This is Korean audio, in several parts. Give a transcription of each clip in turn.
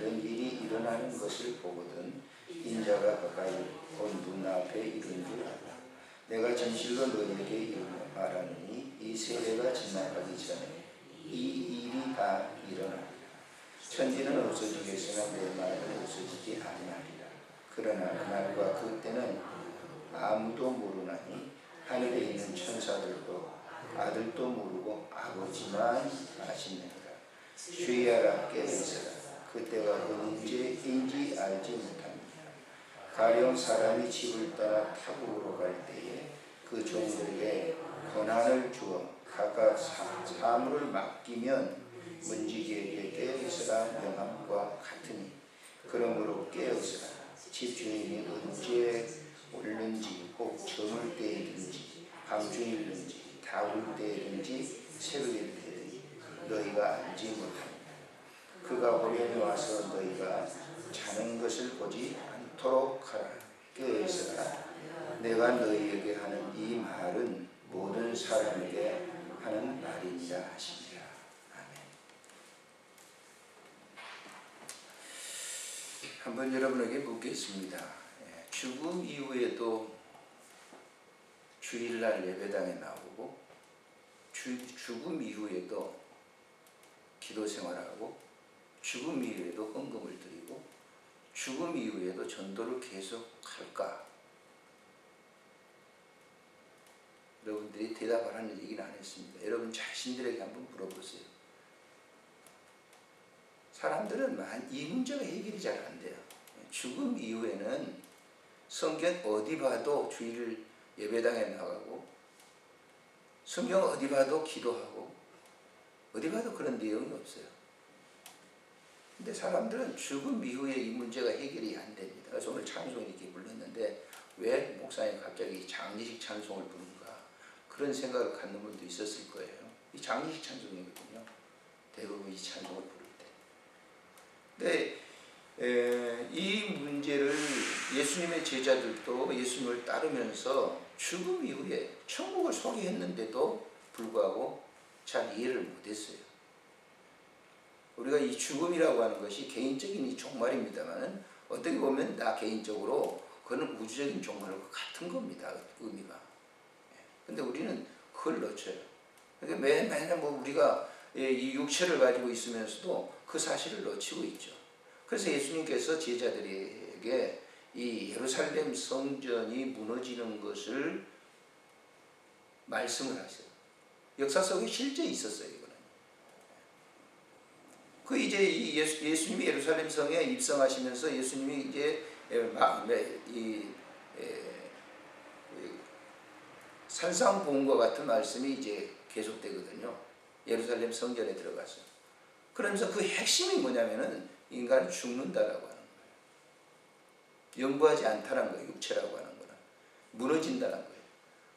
이런 일이 일어나는 것을 보거든 인자가 가까이 온 눈앞에 이른 줄 알라. 내가 진실로 너희에게 말하노니 이 세대가 지나가기 전에 이 일이 다 일어나리라. 천지는 없어지겠으나 내 말은 없어지지 아니하리라. 그러나 그날과 그때는 아무도 모르나니 하늘에 있는 천사들도 아들도 모르고 아버지만 아시느니라. 주의하라, 깨어있으라. 그때가 언제인지 알지 못합니다. 가령 사람이 집을 떠나 타국으로 갈 때에 그 종들에게 권한을 주어 각각 사물을 맡기면 문지기에게 깨어있으라 명함과 같으니 그러므로 깨어있으라. 집주인이 언제 올는지 혹 저물 때이든지 밤중이든지 다울 때이든지 새벽일 때든지 너희가 알지 못합니다. 그가 호련히 와서 너희가 자는 것을 보지 않도록 하라. 깨어있으라. 내가 너희에게 하는 이 말은 모든 사람에게 하는 말이니라 하시니라. 아멘. 한번 여러분에게 묻겠습니다. 죽음 이후에도 주일날 예배당에 나오고 죽음 이후에도 기도 생활하고 죽음 이후에도 헌금을 드리고 죽음 이후에도 전도를 계속 할까? 여러분들이 대답하라는 얘기는 안 했습니다. 여러분 자신들에게 한번 물어보세요. 사람들은 이 문제가 해결이 잘 안 돼요. 죽음 이후에는 성경 어디 봐도 주일 예배당에 나가고 성경 어디 봐도 기도하고 어디 봐도 그런 내용이 없어요. 근데 사람들은 죽음 이후에 이 문제가 해결이 안 됩니다. 그래서 오늘 찬송을 이렇게 불렀는데 왜 목사님 갑자기 장례식 찬송을 부르는가 그런 생각을 갖는 분도 있었을 거예요. 이 장례식 찬송이거든요. 대부분 이 찬송을 부를 때. 근데 이 문제를 예수님의 제자들도 예수님을 따르면서 죽음 이후에 천국을 소개했는데도 불구하고 잘 이해를 못했어요. 우리가 이 죽음이라고 하는 것이 개인적인 이 종말입니다만 어떻게 보면 나 개인적으로 그거는 우주적인 종말과 같은 겁니다. 의미가. 근데 우리는 그걸 놓쳐요. 그러니까 매일 우리가 이 육체를 가지고 있으면서도 그 사실을 놓치고 있죠. 그래서 예수님께서 제자들에게 이 예루살렘 성전이 무너지는 것을 말씀을 하세요. 역사 속에 실제 있었어요, 이거는. 그 이제 이 예수님이 예루살렘 성에 입성하시면서 예수님이 이제 산상보험과 같은 말씀이 이제 계속되거든요. 예루살렘 성전에 들어가서. 그러면서 그 핵심이 뭐냐면은 인간은 죽는다라고 하는 거예요. 영구하지 않다는 거예요. 육체라고 하는 거는. 무너진다는 거예요.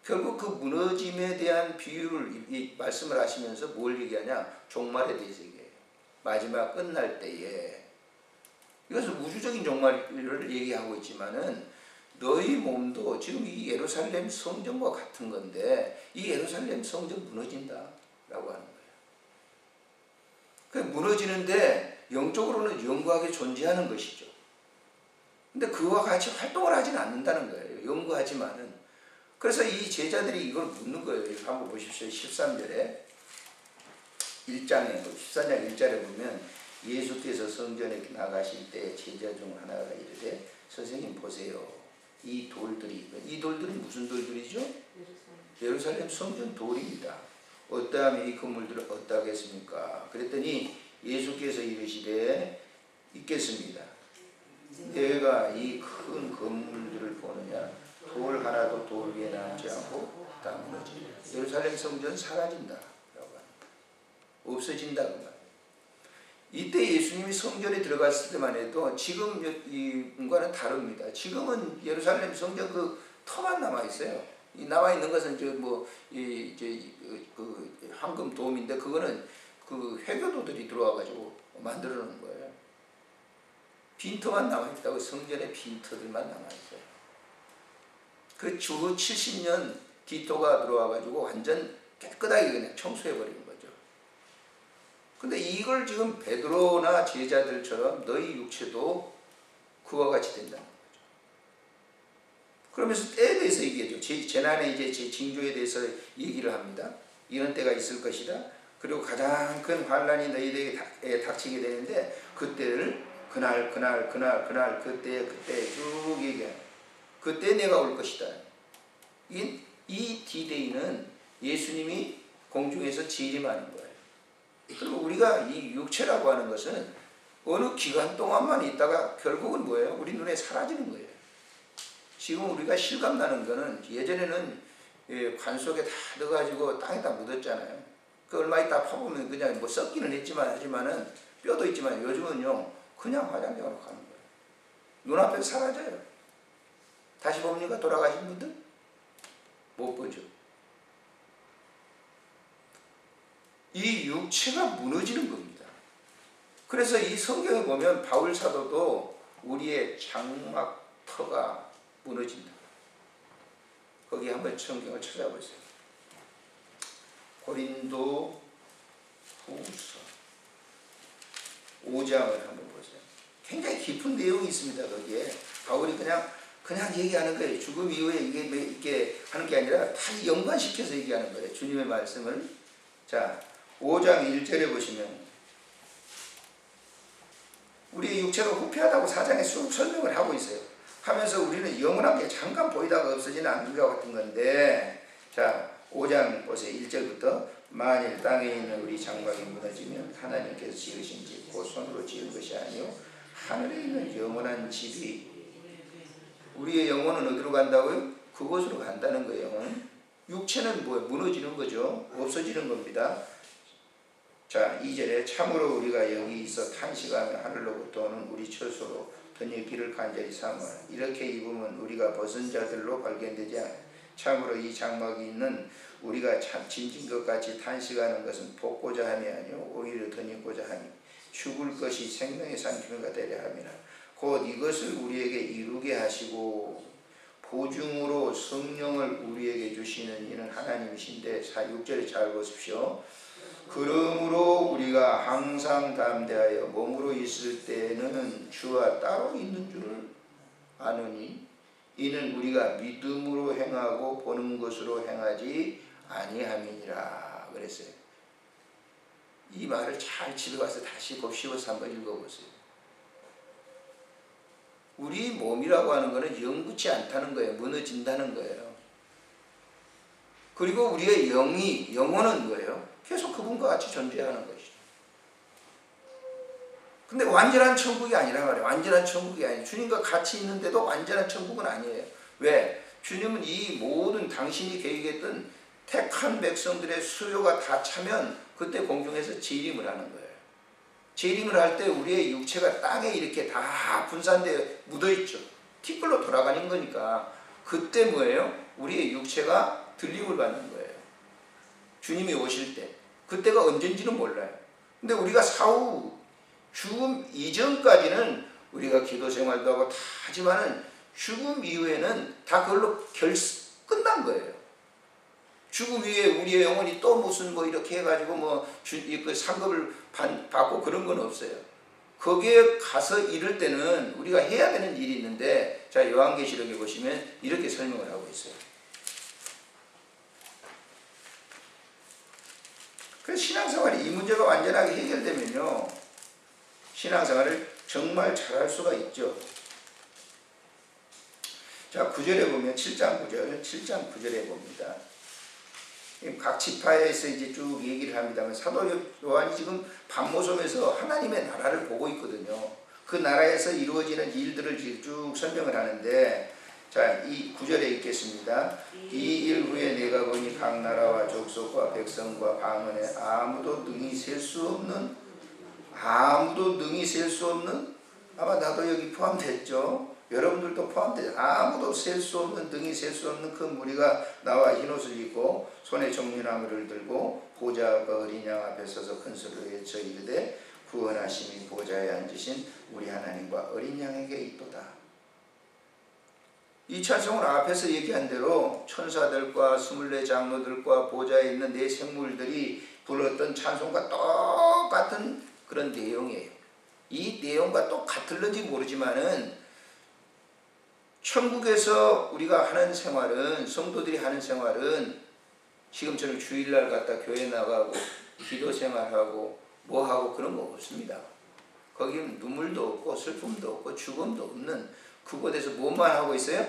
결국 그 무너짐에 대한 비유를 이 말씀을 하시면서 뭘 얘기하냐? 종말에 대해서 얘기해요. 마지막 끝날 때에 이것은 우주적인 종말을 얘기하고 있지만은 너희 몸도 지금 이 예루살렘 성전과 같은 건데 이 예루살렘 성전 무너진다라고 하는 거예요. 그 무너지는데 영적으로는 영구하게 존재하는 것이죠. 근데 그와 같이 활동을 하지는 않는다는 거예요. 영구하지만은. 그래서 이 제자들이 이걸 묻는 거예요. 한번 보십시오. 13절에 1장에 14장 1절에 보면 예수께서 성전에 나가실 때 제자 중 하나가 이르되 선생님 보세요. 이 돌들이 무슨 돌들이죠? 예루살렘 성전 돌입니다. 어떠하면 이 건물들을 어떠하겠습니까? 그랬더니 예수께서 이르시되 있겠습니다. 내가 이 큰 건물들을 보느냐 돌 하나도 돌 위에 남지 않고 다 무너지리라. 예루살렘 성전 사라진다. 없어진다 그 말. 이때 예수님이 성전에 들어갔을 때만 해도 지금 이과는 다릅니다. 지금은 예루살렘 성전 그 터만 남아 있어요. 이 남아 있는 것은 그 황금 돔인데 그거는 그 회교도들이 들어와가지고 만들어 놓은 거예요. 빈터만 남아 있다고. 성전에 빈터들만 남아 있어요. 그 주후 70년 디토가 들어와가지고 완전 깨끗하게 그냥 청소해 버리는 거죠. 근데 이걸 지금 베드로나 제자들처럼 너희 육체도 그와 같이 된다는 거죠. 그러면서 때에 대해서 얘기하죠. 재난의 이제 제 징조에 대해서 얘기를 합니다. 이런 때가 있을 것이다. 그리고 가장 큰 환란이 너희에게 닥치게 되는데 그때를 그날 그때 쭉 얘기해요. 그때 내가 올 것이다. 이 D-Day는 예수님이 공중에서 재림하는 거예요. 그리고 우리가 이 육체라고 하는 것은 어느 기간 동안만 있다가 결국은 뭐예요? 우리 눈에 사라지는 거예요. 지금 우리가 실감나는 거는 예전에는 관 속에 다 넣어가지고 땅에다 묻었잖아요. 그 얼마 있다 파보면 그냥 뭐 썩기는 하지만은 뼈도 있지만 요즘은요 그냥 화장장으로 가는 거예요. 눈앞에 사라져요. 다시 봅니까? 돌아가신 분들? 못 보죠. 이 육체가 무너지는 겁니다. 그래서 이 성경에 보면 바울 사도도 우리의 장막터가 무너진다. 거기 한번 성경을 찾아보세요. 고린도 후서 5장을 한번 보세요. 굉장히 깊은 내용이 있습니다. 거기에 바울이 그냥 얘기하는 거예요. 죽음 이후에 이게 하는 게 아니라 다 연관시켜서 얘기하는 거예요. 주님의 말씀을. 자, 5장 1절에 보시면 우리의 육체가 후패하다고 4장에 쭉 설명을 하고 있어요. 하면서 우리는 영원한 게 잠깐 보이다가 없어지는 안개와 같은 건데, 자 5장 보세요. 1절부터 만일 땅에 있는 우리 장막이 무너지면 하나님께서 지으신 집 곧 손으로 지은 것이 아니요 하늘에 있는 영원한 집이, 우리의 영혼은 어디로 간다고요? 그곳으로 간다는 거예요. 영혼은. 육체는 뭐예요? 무너지는 거죠. 없어지는 겁니다. 자 2절에 참으로 우리가 여기 있어 탄식하며 하늘로부터 오는 우리 처소로 번역기를 간절히 사모하라. 이렇게 입으면 우리가 벗은 자들로 발견되지 않아요. 참으로 이 장막이 있는 우리가 참 짐진 것 같이 탄식하는 것은 벗고자 함이 아니요 오히려 덧입고자 함이 죽을 것이 생명의 상품이가 되려 함이라. 곧 이것을 우리에게 이루게 하시고 보증으로 성령을 우리에게 주시는 이는 하나님이신데 6절에 잘 보십시오. 그러므로 우리가 항상 담대하여 몸으로 있을 때에는 주와 따로 있는 줄을 아느니 이는 우리가 믿음으로 행하고 보는 것으로 행하지 아니함이니라 그랬어요. 이 말을 잘 집에 가서 다시 곱씹어서 한번 읽어보세요. 우리 몸이라고 하는 것은 영구치 않다는 거예요. 무너진다는 거예요. 그리고 우리의 영혼은 뭐예요? 계속 그분과 같이 존재하는 것이죠. 근데 완전한 천국이 아니란 말이에요. 완전한 천국이 아니에요. 주님과 같이 있는데도 완전한 천국은 아니에요. 왜? 주님은 이 모든 당신이 계획했던 택한 백성들의 수요가 다 차면 그때 공중에서 재림을 하는 거예요. 재림을 할 때 우리의 육체가 땅에 이렇게 다 분산되어 묻어있죠. 티끌로 돌아가는 거니까 그때 뭐예요? 우리의 육체가 들림을 받는 거예요. 주님이 오실 때. 그때가 언젠지는 몰라요. 근데 우리가 사후 죽음 이전까지는 우리가 기도 생활도 하고 다 하지만은 죽음 이후에는 다 그걸로 끝난 거예요. 죽음 이후에 우리의 영혼이 또 무슨 뭐 이렇게 해가지고 그 상급을 받고 그런 건 없어요. 거기에 가서 이럴 때는 우리가 해야 되는 일이 있는데, 자 요한계시록에 보시면 이렇게 설명을 하고 있어요. 그래서 신앙생활이 이 문제가 완전하게 해결되면요 신앙생활을 정말 잘할 수가 있죠. 자 9절에 보면 7장 9절에 봅니다. 각 지파에서 이제 쭉 얘기를 합니다만 사도 요한이 지금 반모섬에서 하나님의 나라를 보고 있거든요. 그 나라에서 이루어지는 일들을 쭉 설명을 하는데, 자, 이 9절에 읽겠습니다. 이 일 후에 내가 보니 각 나라와 족속과 백성과 방언에 아무도 능히 셀 수 없는, 아마 나도 여기 포함됐죠. 여러분들도 포함되죠. 아무도 셀 수 없는, 능히 셀 수 없는 큰 무리가 나와 흰옷을 입고 손에 종려나무를 들고 보좌와 어린 양 앞에 서서 큰 소리로 외쳐 이르되 구원하심이 보좌에 앉으신 우리 하나님과 어린 양에게 있도다. 이 찬송은 앞에서 얘기한 대로 천사들과 24 장로들과 보좌에 있는 네 생물들이 불렀던 찬송과 똑같은 그런 내용이에요. 이 내용과 똑같을는지 모르지만은 천국에서 우리가 하는 생활은, 성도들이 하는 생활은 지금처럼 주일날 갔다 교회 나가고 기도 생활하고 뭐하고 그런 거 없습니다. 거기는 눈물도 없고 슬픔도 없고 죽음도 없는 그곳에서 뭐만 하고 있어요?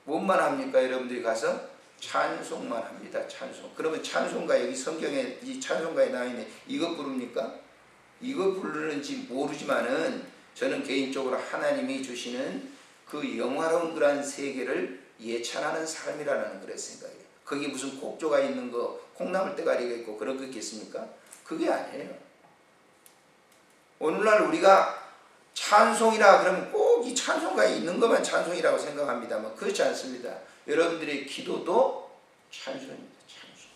뭐만 합니까? 여러분들이 가서 찬송만 합니다. 찬송. 그러면 찬송가, 여기 성경에 이 찬송가에 나와 있는 이거 부릅니까? 이거 부르는지 모르지만은 저는 개인적으로 하나님이 주시는 그 영화로운 그런 세계를 예찬하는 삶이라는 그런 생각이에요. 거기 무슨 곡조가 있는 거, 콩나물 대가리가 있고 그런 거 있겠습니까? 그게 아니에요. 오늘날 우리가 찬송이라 그러면 꼭 이 찬송가에 있는 것만 찬송이라고 생각합니다만 그렇지 않습니다. 여러분들의 기도도 찬송입니다. 찬송.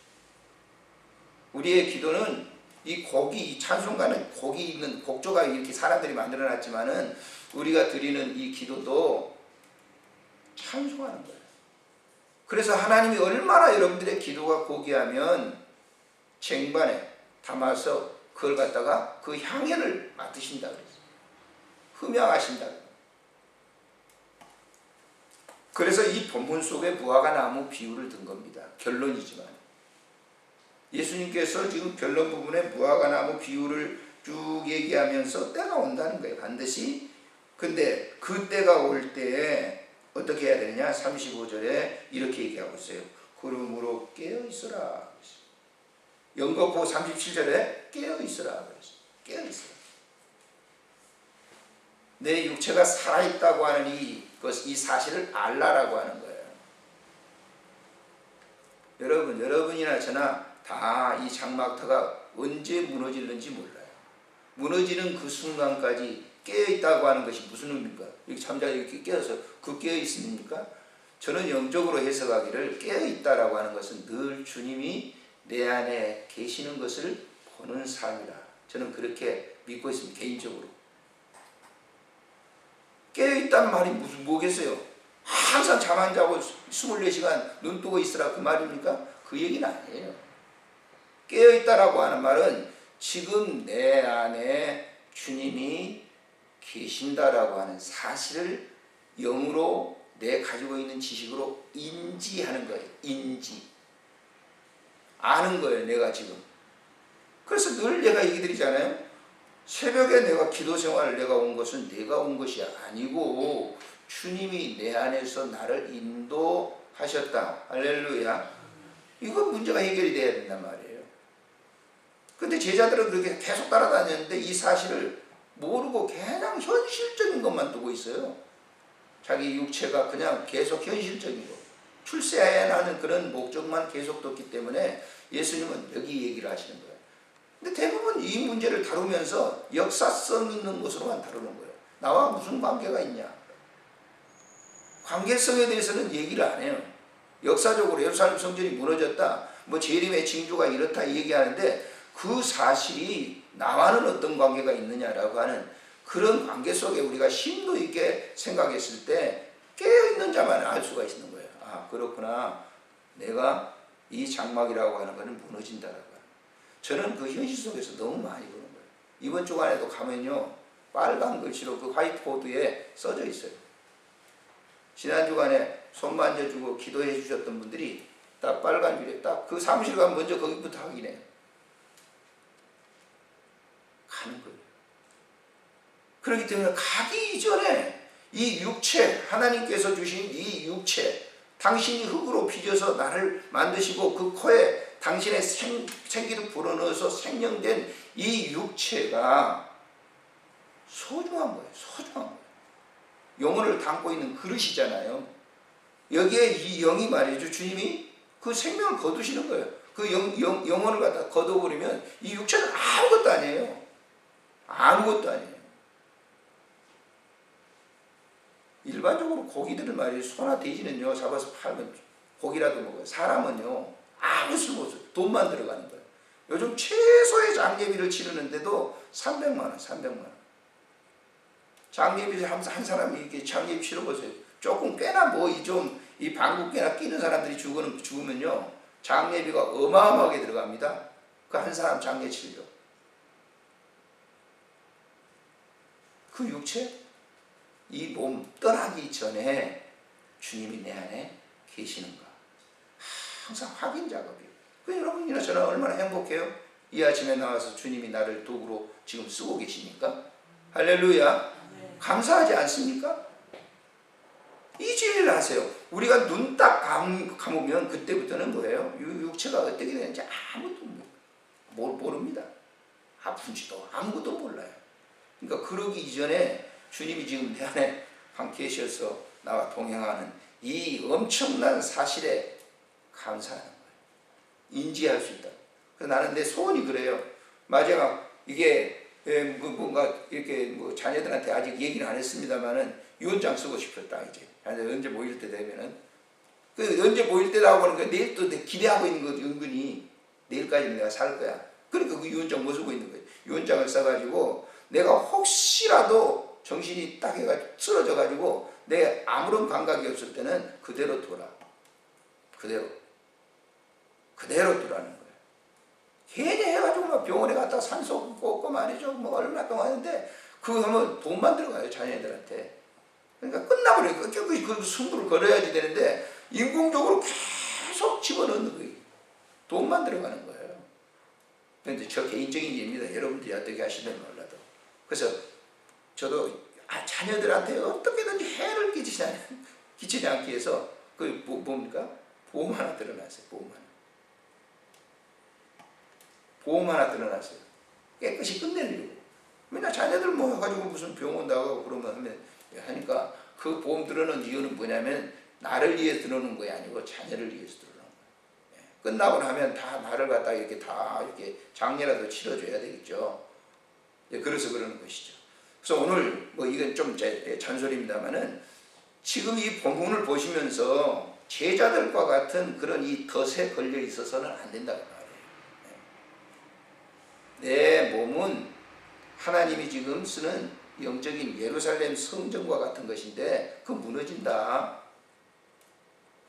우리의 기도는 이 곡이, 이 찬송가는 곡이 있는 곡조가 이렇게 사람들이 만들어놨지만은 우리가 드리는 이 기도도 찬송하는 거예요. 그래서 하나님이 얼마나 여러분들의 기도가 고귀하면 쟁반에 담아서 그걸 갖다가 그 향연을 맡으신다 그랬어요. 흠양하신다. 그래서 이 본문 속에 무화과 나무 비유를 든 겁니다. 결론이지만 예수님께서 지금 결론 부분에 무화과 나무 비유를 쭉 얘기하면서 때가 온다는 거예요. 반드시. 근데 그 때가 올 때에 어떻게 해야 되느냐? 35절에 이렇게 얘기하고 있어요. 그러므로 깨어있어라. 연거푸 37절에 깨어있어라. 깨어있어라. 내 육체가 살아있다고 하는 이 사실을 알라라고 하는 거예요. 여러분이나 저나 다 이 장막터가 언제 무너질는지 몰라요. 무너지는 그 순간까지 깨어있다고 하는 것이 무슨 의미입니까? 이렇게 잠자리 이렇게 깨어서 그 깨어있습니까? 저는 영적으로 해석하기를 깨어있다라고 하는 것은 늘 주님이 내 안에 계시는 것을 보는 삶이라. 저는 그렇게 믿고 있습니다. 개인적으로. 깨어있다는 말이 뭐겠어요? 항상 잠 안 자고 24시간 눈 뜨고 있으라 그 말입니까? 그 얘기는 아니에요. 깨어있다라고 하는 말은 지금 내 안에 주님이 계신다라고 하는 사실을 영으로 내 가지고 있는 지식으로 인지하는 거예요. 인지. 아는 거예요. 내가 지금. 그래서 늘 내가 얘기 드리잖아요. 새벽에 내가 기도 생활을 내가 온 것은 내가 온 것이 아니고 주님이 내 안에서 나를 인도하셨다. 할렐루야. 이건 문제가 해결이 돼야 된단 말이에요. 근데 제자들은 그렇게 계속 따라다녔는데 이 사실을 모르고 그냥 현실적인 것만 두고 있어요. 자기 육체가 그냥 계속 현실적인 거. 출세해야 하는 그런 목적만 계속 뒀기 때문에 예수님은 여기 얘기를 하시는 거예요. 근데 대부분 이 문제를 다루면서 역사성 있는 것으로만 다루는 거예요. 나와 무슨 관계가 있냐. 관계성에 대해서는 얘기를 안 해요. 역사적으로 예루살렘 성전이 무너졌다. 뭐 재림의 징조가 이렇다 얘기하는데 그 사실이 나와는 어떤 관계가 있느냐라고 하는 그런 관계 속에 우리가 심도 있게 생각했을 때 깨어있는 자만 알 수가 있는 거예요. 아, 그렇구나. 내가 이 장막이라고 하는 것은 무너진다라고 하는. 저는 그 현실 속에서 너무 많이 보는 거예요. 이번 주간에도 가면요. 빨간 글씨로 그 화이트보드에 써져 있어요. 지난 주간에 손 만져주고 기도해 주셨던 분들이 딱 빨간 줄에 딱 그 사무실 가면 먼저 거기부터 확인해요. 가는 거예요. 그렇기 때문에 가기 이전에 이 육체, 하나님께서 주신 이 육체, 당신이 흙으로 빚어서 나를 만드시고 그 코에 당신의 생기를 불어넣어서 생명된 이 육체가 소중한 거예요. 소중한 거예요. 영혼을 담고 있는 그릇이잖아요. 여기에 이 영이 말이죠. 주님이 그 생명을 거두시는 거예요. 그 영혼을 갖다 거둬버리면 이 육체는 아무것도 아니에요. 아무것도 아니에요. 일반적으로 고기들을 말이죠. 소나 돼지는요, 잡아서 팔면 고기라도 먹어요. 사람은요, 아무 쓸모 없어요. 돈만 들어가는 거예요. 요즘 최소의 장례비를 치르는데도 300만 원, 300만 원. 장례비 한 사람이 이렇게 장례비 치러보세요. 조금 꽤나 뭐 이 방구 꽤나 끼는 사람들이 죽으면요, 장례비가 어마어마하게 들어갑니다. 그 한 사람 장례 치료. 그 육체, 이 몸 떠나기 전에 주님이 내 안에 계시는가? 항상 확인 작업이에요. 여러분이나 저는 얼마나 행복해요? 이 아침에 나와서 주님이 나를 도구로 지금 쓰고 계시니까. 할렐루야. 감사하지 않습니까? 이 진리를 하세요. 우리가 눈 딱 감으면 그때부터는 뭐예요? 육체가 어떻게 되는지 아무도 모릅니다. 아픈지도 아무것도 몰라요. 그러니까 그러기 이전에 주님이 지금 내 안에 계셔서 나와 동행하는 이 엄청난 사실에 감사하는 거예요. 인지할 수 있다. 그래서 나는 내 소원이 그래요. 마지막 이게 뭔가 이렇게 뭐 자녀들한테 아직 얘기는 안 했습니다만은 유언장 쓰고 싶었다. 이제 언제 모일 때 되면은 언제 모일 때라고 하는 거 내일 또 기대하고 있는 거 은근히 내일까지는 내가 살 거야. 그러니까 그 유언장 못 쓰고 있는 거예요. 유언장을 써가지고 내가 혹시라도 정신이 딱 해가지고 쓰러져가지고 내 아무런 감각이 없을 때는 그대로 돌아. 그대로 두라는 거예요. 괜히 해가지고 막 병원에 갔다 산소 꽂고 말이죠. 뭐 얼마 동안 하는데 그거 하면 돈만 들어가요. 자녀들한테. 그러니까 끝나버려요. 그 승부를 걸어야지 되는데 인공적으로 계속 집어넣는 거예요. 돈만 들어가는 거예요. 근데 저 개인적인 얘기입니다. 여러분들이 어떻게 하시는지 몰라도. 그래서 저도 자녀들한테 어떻게든지 해를 끼치지 않기 위해서 뭡니까? 보험 하나 들어놨어요. 보험 하나 들어놨어요. 깨끗이 끝내려고. 맨날 자녀들 모여가지고 무슨 병원 나가고 그러면 하니까 그 보험 들어놓은 이유는 뭐냐면 나를 위해서 들어놓은 거야 아니고 자녀를 위해서 들어놓은 거야. 끝나고 나면 다 나를 갖다 이렇게 장례라도 치러줘야 되겠죠. 그래서 그러는 것이죠. 그래서 오늘 뭐 이건 좀 제 잔소리입니다만은 지금 이 본문을 보시면서 제자들과 같은 그런 이 덫에 걸려 있어서는 안 된다고 말이에요. 내 몸은 하나님이 지금 쓰는 영적인 예루살렘 성전과 같은 것인데 그 무너진다.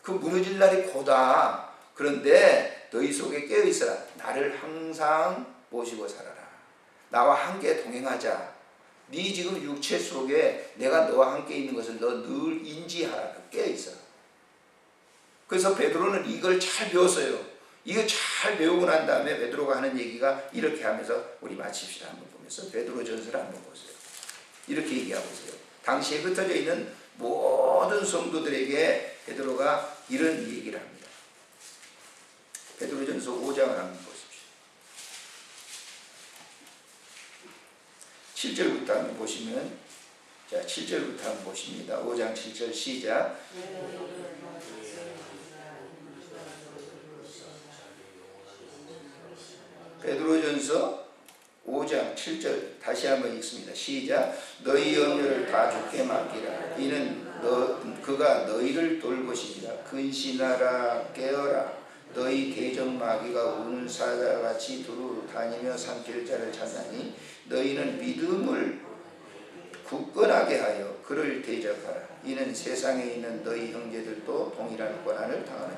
그 무너질 날이 고다. 그런데 너희 속에 깨어있어라. 나를 항상 모시고 살아라. 나와 함께 동행하자. 네 지금 육체 속에 내가 너와 함께 있는 것을 너 늘 인지하라. 깨어있어라. 그래서 베드로는 이걸 잘 배웠어요. 이거 잘 배우고 난 다음에 베드로가 하는 얘기가 이렇게 하면서 우리 마칩시다. 한번 보면서 베드로전서를 한번 보세요. 이렇게 얘기하고 있어요. 당시에 흩어져 있는 모든 성도들에게 베드로가 이런 얘기를 합니다. 베드로전서 5장을 한번 보십시오. 7절부터 한번 보시면, 자 7절부터 한번 보십니다. 5장 7절 시작. 베드로전서 5장 7절 다시 한번 읽습니다. 시작. 너희 염려를 다 주께 맡기라. 이는 그가 너희를 돌보시리라. 근신하라 깨어라. 너희 대적 마귀가 우는 사자같이 두루 다니며 삼킬 자를 찾나니 너희는 믿음을 굳건하게 하여 그를 대적하라. 이는 세상에 있는 너희 형제들도 동일한 고난을 당하는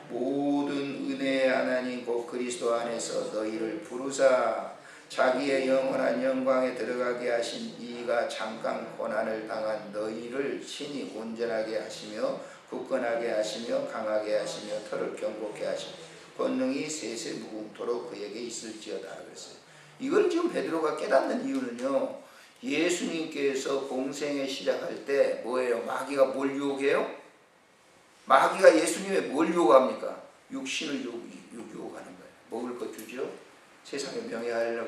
모든 은혜의 하나님 곧 그리스도 안에서 너희를 부르사 자기의 영원한 영광에 들어가게 하신 이가 잠깐 고난을 당한 너희를 친히 온전하게 하시며 굳건하게 하시며 강하게 하시며 털을 경고케 하시며 권능이 세세 무궁토록 그에게 있을지어다 그랬어요. 이걸 지금 베드로가 깨닫는 이유는요, 예수님께서 공생에 시작할 때 뭐예요? 마귀가 뭘 유혹해요? 마귀가 예수님의 뭘 유혹합니까? 육신을 유혹하는 거예요. 먹을 것 주죠. 세상에 명예하려고